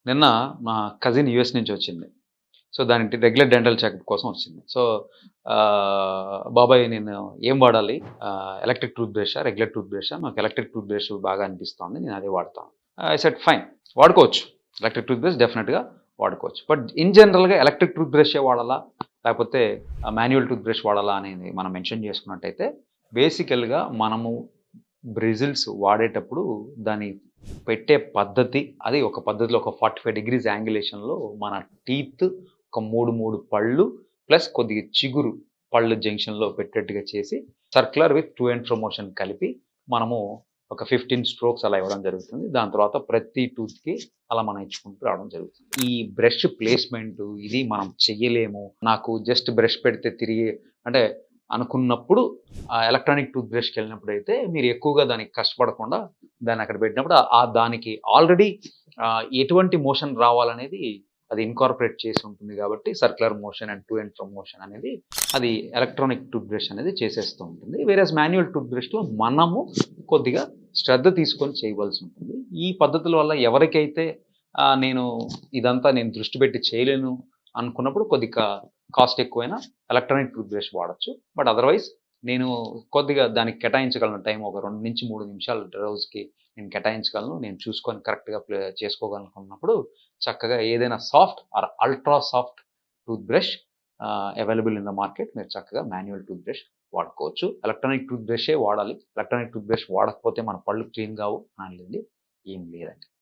నిన్న మా cousin US నుంచి వచ్చింది. సో, దానికి రెగ్యులర్ డెంటల్ చెకప్ కోసం వచ్చింది. సో, బాబాయ్ నేను ఏం వాడాలి? ఎలక్ట్రిక్ టూత్ బ్రషా? రెగ్యులర్ టూత్ బ్రషా? నాకు ఎలక్ట్రిక్ టూత్ బ్రష్ బాగా అనిపిస్తోంది. నేను అదే వాడతాను. I said fine. వాడుకోవచ్చు. ఎలక్ట్రిక్ టూత్ బ్రష్ డెఫినిట్‌గా వాడుకోవచ్చు. బట్ ఇన్ జనరల్‌గా ఎలక్ట్రిక్ టూత్ బ్రషే వాడాలా? లేకపోతే మాన్యువల్ టూత్ బ్రష్ వాడాలా అనేది మనం మెన్షన్ చేసుకున్నట్టయితే బేసికల్‌గా మనము బ్రిజిల్స్ వాడేటప్పుడు దాని పెట్టే పద్ధతి అది ఒక పద్ధతిలో ఒక 45 డిగ్రీస్ యాంగిలేషన్‌లో మన టీత్ ఒక 3 పళ్ళు ప్లస్ కొద్దిగా చిగురు పళ్ళు జంక్షన్‌లో పెట్టేట్టుగా చేసి circular with to and fro motion కలిపి మనము ఒక 15 స్ట్రోక్స్ అలా ఇవ్వడం జరుగుతుంది. దాని తర్వాత ప్రతి టూత్‌కి అలా మనం ఇచ్చుకుంటూ రావడం జరుగుతుంది. ఈ బ్రష్ ప్లేస్‌మెంట్ ఇది మనం చెయ్యలేము. నాకు జస్ట్ బ్రష్ పెడితే తిరిగి అంటే అనుకున్నప్పుడు ఆ ఎలక్ట్రానిక్ టూత్ బ్రష్‌కెళ్ళినప్పుడైతే మీరు ఎక్కువగా దానికి కష్టపడకుండా దాన్ని అక్కడ పెట్టినప్పుడు దానికి ఆల్రెడీ ఎటువంటి మోషన్ రావాలనేది అది ఇన్కార్పొరేట్ చేసి ఉంటుంది కాబట్టి circular motion and to and fro motion అనేది అది ఎలక్ట్రానిక్ టూత్ బ్రష్ అనేది చేసేస్తూ ఉంటుంది. వేరేస్ మాన్యువల్ టూత్ బ్రష్‌లో మనము కొద్దిగా శ్రద్ధ తీసుకొని చేయవలసి ఉంటుంది. ఈ పద్ధతుల వల్ల ఎవరికైతే నేను ఇదంతా నేను దృష్టి పెట్టి చేయలేను అనుకున్నప్పుడు కొద్దిగా కాస్ట్ ఎక్కువైనా ఎలక్ట్రానిక్ టూత్ బ్రష్ వాడొచ్చు. బట్ అదర్‌వైజ్ నేను కొద్దిగా దానికి కేటాయించగలను టైం ఒక 2-3 నిమిషాలు రోజుకి నేను కేటాయించగలను. నేను చూసుకొని కరెక్ట్‌గా చేసుకోగలనుకున్నప్పుడు చక్కగా ఏదైనా soft or ultra soft tooth brush available in the market. మీరు చక్కగా మాన్యువల్ టూత్ బ్రష్ వాడుకోవచ్చు. ఎలక్ట్రానిక్ టూత్ బ్రషే వాడాలి. ఎలక్ట్రానిక్ టూత్ బ్రష్ వాడకపోతే మన పళ్ళు క్లీన్ కావు అనేది ఏం లేదండి.